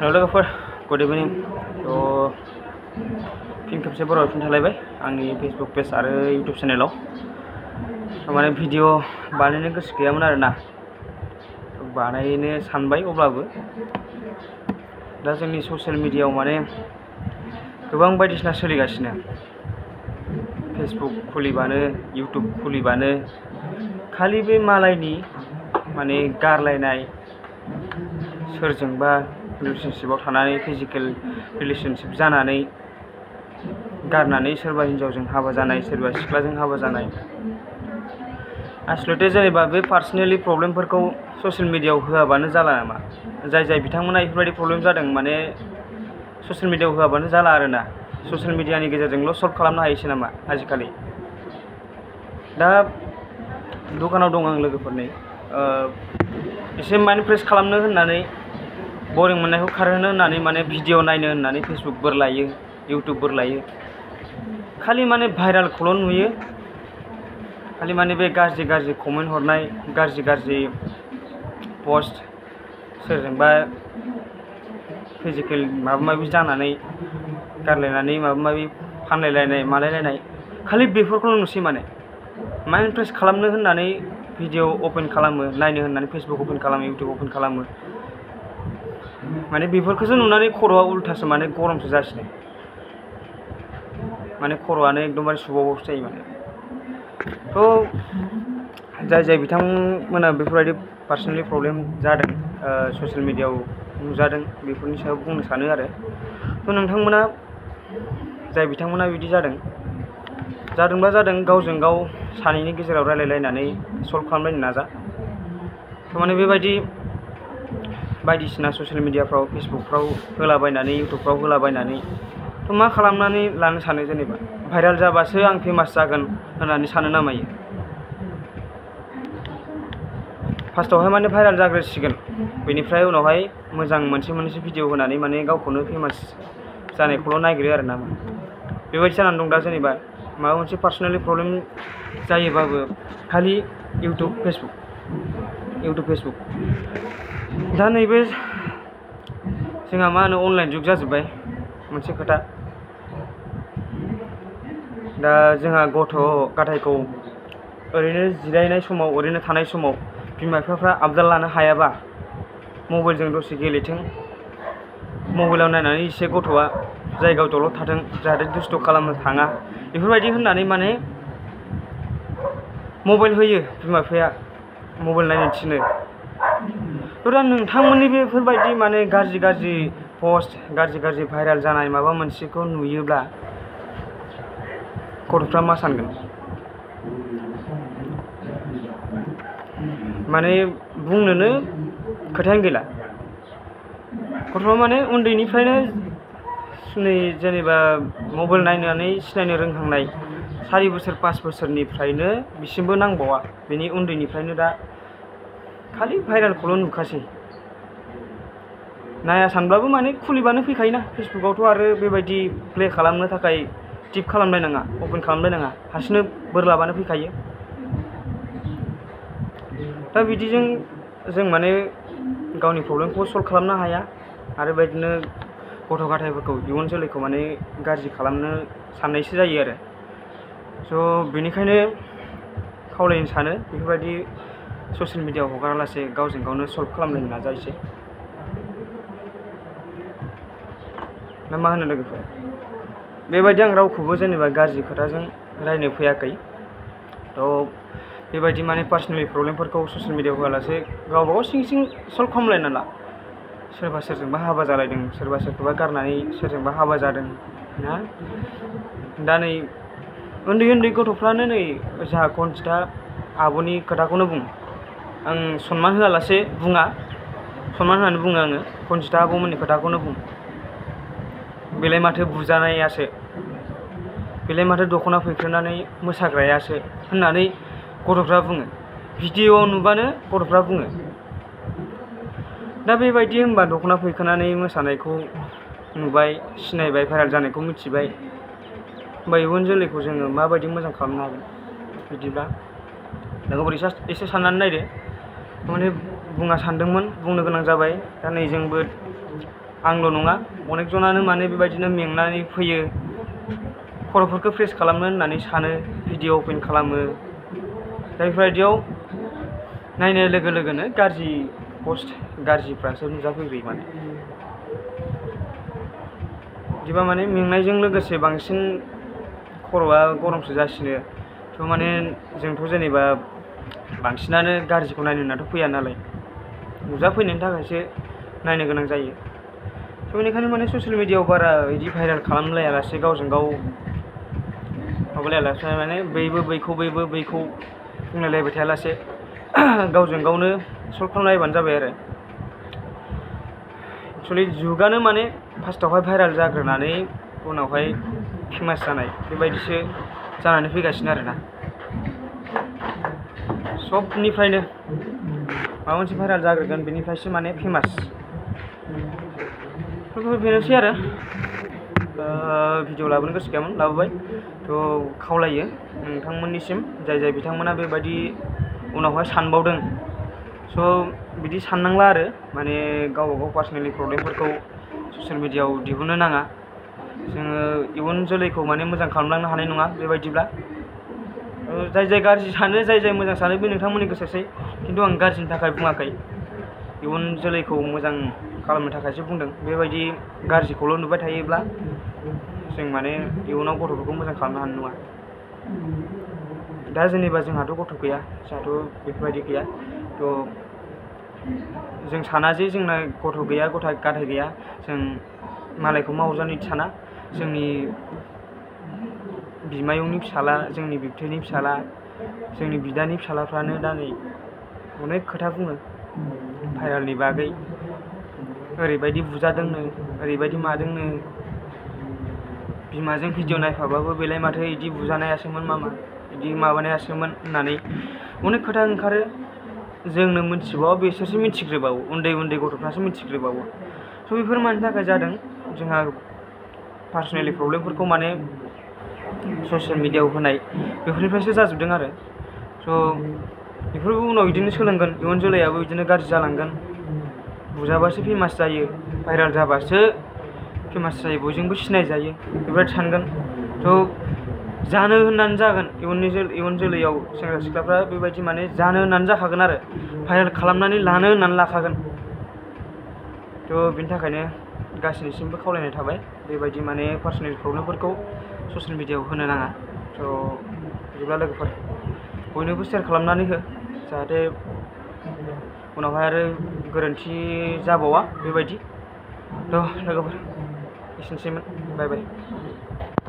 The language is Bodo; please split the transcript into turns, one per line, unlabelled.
हेल' लोगोफोर गुड इभिनिं फिन खेबसे बर' फिन थालायबाय आंनि फेसबुक पेज आरो इउटुब चेनेलाव माने भिडिअ बानायनो गोसो गैयामोन आरोना बानायनो सानबाय अब्लाबो दा जोंनि ससियेल मिडियायाव माने गोबां बायदिसिना सोलिगासिनो फेसबुक खुलिबानो इउटुब खुलिबानो खालि बे मालायनि माने गारलायनाय सोरजोंबा रिलेशनशिपआव थानानै फिजिकेल रिलेशनशिप जानानै गारनानै सोरबा हिनजावजों हाबा जानाय सोरबा सिख्लाजों हाबा जानाय आसलथे जेनेबा बे पार्सनेलि प्रब्लेमफोरखौ ससियेल मिडियायाव होआबानो जाला नामा जाय बिथांमोना बेफोरबायदि प्रब्लेम जादों माने ससियेल मिडियायाव होआबानो जाला आरोना ससियेल मिडियानि गेजेरजोंल' सल्भ खालामनो हायोसै नामा आजिखालि दा दखानाव दं आं लोगोफोरनि एसे माइन्ड फ्रेश खालामनो होननानै बरिं मोननायखौ खारहोनो होननानै माने भिडिअ नायनो होननानै फेसबुकफोर लायो इउटुबफोर लायो खालि माने भाइरेलखौल' नुयो खालि माने बे गाज्रि कमेन्ट हरनाय गाज्रि पस्ट सोरजोंबा फिजिकेल माबा माबि जानानै गारलायनानै माबा माबि फानलायलायनाय मालायलायनाय खालि बेफोरखौल' नुसै माने माइन्ड फ्रेश खालामनो होननानै भिडिअ अपेन खालामो नायनो होननानै फेसबुक अपेन खालामो इउटुब अपेन खालामो माने बेफोरखौसो नुनानै खर'आ उल्थासो माने गरमसो जासिनो माने खर'आनो एकदमबारे सुबावबावसो जायो माने थ' जाय बिथांमोना बेफोरबायदि पार्सनेलि प्रब्लेम जादों ससियेल मिडियायाव नुजादों बेफोरनि सायाव बुंनो सानो आरो थ' नोंथांमोना जाय बिथांमोना बिदि जादोंब्ला जादों गावजों गाव सानैनि गेजेराव रायलायलायनानै सल्भ खालामलायनो नाजा थारमाने बेबायदि बायदिसिना ससियेल मिडियाफ्राव फेसबुकफ्राव होलाबायनानै इउटुबफ्राव होलाबायनानै थ' मा खालामनानै लानो सानो जेनेबा भाइरेल जाबासो आं फेमास जागोन होननानै सानो नामायो फार्स्टआवहाय माने भाइरेल जाग्रोसिगोन बेनिफ्राय उनावहाय मोजां मोनसे भिडिअ होनानै माने गावखौनो फेमास जानायखौल' नागिरो आरो ना बेबायदि जानानै दं दा जेनेबा माबा मोनसे पार्सनेलि प्रब्लेम जायोबाबो खालि इउटुब फेसबुक दा नैबे जोंहा मा होनो अनलाइन जुग जाजोब्बाय मोनसे खोथा दा जोंहा गथ' गथायखौ ओरैनो जिरायनाय समाव ओरैनो थानाय समाव बिमा बिफाफ्रा आबदाल लानो हायाबा मबाइलजों दसे गेलेथों मबाइलाव नायनानै एसे गथ'आ जायगायाव दलद थाथों जाहाथे दुस्थ' खालामनो थाङा बेफोरबायदि होननानै माने मबाइल होयो बिमा बिफाया मबाइल नायनो थिनो थ' दा नोंथांमोननि बेफोरबायदि माने गाज्रि पस्ट गाज्रि भाइरेल जानाय माबा मोनसेखौ नुयोब्ला गथ'फ्रा मा सानगोन माने बुंनोनो खोथायानो गैला गथ'फ्रा माने उन्दैनिफ्रायनो नै जेनेबा मबाइल नायनानै सिनायनो रोंहांनाय 4 बोसोर 5 बोसोरनिफ्रायनो बिसिमबो नांबावा बेनि उन्दैनिफ्रायनो दा खालि भाइरेलखौल' नुखासै नाया सानब्लाबो माने खुलिबानो फैखायोना फेसबुकआवथ' आरो बेबायदि प्ले खालामनो थाखाय टिप खालामलायनाङा अपेन खालामलायनाङा हारसिंनो बोरलाबानो फैखायो दा बिदिजों जों माने गावनि प्रब्लेमखौ सल्भ खालामनो हाया आरो बेबायदिनो गथ' गथायफोरखौ इयुन जोलैखौ माने गाज्रि खालामनो साननायसो जायो आरो स' बेनिखायनो खावलायनो सानो बेफोरबायदि ससियेल मिडियायाव हगारालासे गावजों गावनो सल्भ खालामलायनो नाजायोसै ना मा होनो लोगोफोर बेबायदि आं रावखौबो जेनेबा गाज्रि खोथाजों रायनो फैयाखै थ' बेबायदि माने पार्सनेलि प्रब्लेमफोरखौ ससियेल मिडियायाव होआलासे गावबा गाव सिं सल्भ खालामलायना ला सोरबा सोरजोंबा हाबा जालायदों सोरबा सोरखौबा गारनानै सोरजोंबा हाबा जादों ना दा नै उन्दै गथ'फ्रानो नै जोंहा खनजिथा आब'नि खोथाखौनो बुं आं सनमान होआलासे बुङा सनमान होनानै बुङो आङो खनजिथा आब'मोननि खोथाखौनो बुं बेलाय माथो बुजानायासो बेलाय माथो दख'ना फैख्रोनानै मोसाग्रायासो होननानै गथ'फ्रा बुङो भिडिअ'आव नुबानो गथ'फ्रा बुङो दा बेबायदि होनबा दख'ना फैखोनानै मोसानायखौ नुबाय सिनायबाय भाइरेल जानायखौ मिथिबाय होमबा इयुन जोलैखौ जोङो माबायदि मोजां खालामनो हागोन बिदिब्ला लोगोफोर एसे साननानै नायदो माने बुंनो सानदोंमोन, बुंनो गोनां जाबाय। दा नै जोंबो आंल' नङा अनेक जनानो माने बेबायदिनो मेंनानै फैयो, खर'फोरखौ फ्रेस खालामनो होननानै सानो, भिडिअ अपेन खालामो। दा बेफोरबायदियाव नायनाय लोगो लोगोनो गाज्रि पस्ट गाज्रिफ्रासो नुजाफैग्रोयो माने। बिदिबा माने मेंनायजों लोगोसे बांसिन खर'आ गरमसो जासिनो। थ' माने जोंथ' जेनेबा बांसिनानो गाज्रिखौ नायनो होननाथ' फैया नालाय, नुजाफैनायनि थाखायसो नायनो गोनां जायो। थ' बेनिखायनो माने ससियेल मिडियाआव बारा बिदि भाइरेल खालामलायालासे, गावजों गाव माबालायालासे माने बैबो बैखौ बैबो बैखौ बुंलायलायबाय थायालासे गावजों गावनो सल्भ खालामलायबानो जाबाय आरो। एक्सुवेलि जुगानो माने फार्स्टआवहाय भाइरेल जाग्रोनानै उनावहाय फेमास जानाय बेबायदिसो जानानै फैगासिनो आरोना। सबनिफ्रायनो माबा मोनसे भाइरेल जाग्रोगोन, बेनिफ्रायसो माने फेमास। बेनोसै आरो भिडिअ लाबोनो गोसो गैयामोन, लाबोबाय। थ' खावलायो नोंथांमोननिसिम, जाय जाय बिथांमोना बेबायदि उनावहाय सानबावदों, स' बिदि साननांला आरो माने गावबा गाव पार्सनेलि प्रब्लेमफोरखौ ससियेल मिडियाआव दिहुननो नाङा। जोङो इयुन जोलैखौ माने मोजां खालामलांनो हानाय नङा बेबायदिब्ला। जाय जाय गाज्रि सानो, जाय जाय मोजां सानो, बे नोंथांमोननि गोसोसै। खिन्थु आं गाज्रिनि थाखाय बुङाखै, इयुन जोलैखौ मोजां खालामनो थाखायसो बुंदों। बेबायदि गाज्रिखौल' नुबाय थायोब्ला जों माने इयुनाव गथ'फोरखौ मोजां खालामनो हानाय नङा। दा जेनेबा जोंहाथ' गथ' गैया, जोंहाथ' बेफोरबायदि गैया। थ' जों साना जे जोंना गथ' गैया, गथ' गथाय गैया, जों मालायखौ मावजानो साना। जोंनि बिमायंनि फिसाला, जोंनि बिबथैनि फिसाला, जोंनि बिदानि फिसालाफ्रानो दा नै अनेक खोथा बुङो भाइरेलनि बागै। ओरैबायदि बुजादोंनो, ओरैबायदि मादोंनो, बिमाजों भिडिअ नायफाबाबो बेलाय माथो बिदि बुजानायासोमोन मामा, बिदि माबानायासोमोन होननानै अनेक खोथा ओंखारो। जोंनो मिथिबावो, बिसोरसो मिथिग्रोबावो, उन्दै उन्दै गथ'फ्रासो मिथिग्रोबावो। थ' बेफोर मानि थाखाय जादों, जोंहा पार्सनेलि प्रब्लेमफोरखौ माने ससियेल मिडियाआव होनाय बेफोरनिफ्रायसो जाजोबदों आरो। स' बेफोरबो उनाव बिदिनो सोलोंगोन, इयुन जोलैयाबो बिदिनो गाज्रि जालांगोन। बुजाबासो फेमास जायो, भाइरेल जाबासो फेमास जायो, बयजोंबो सिनायजायो, बेबायदि सानगोन। थ' जानो होननानै जागोन, इयुन जोलैयाव सेंग्रा सिख्लाफ्रा बेबायदि माने जानो होननानै जाखागोन आरो, भाइरेल खालामनानै लानो होननानै लाखागोन। थ' बिनि थाखायनो गासैनिसिमबो खावलायनाय थाबाय, बेबायदि माने पार्सनेल प्रब्लेमफोरखौ ससियेल मिडियाआव होनो नाङा। थ' बिदिब्ला लोगोफोर बयनोबो सेयार खालामनानै हो, जाहाथे उनावहाय आरो गोरोन्थि जाबावा बेबायदि। थ' लोगोफोर एसेनोसैमोन, बाय बाय।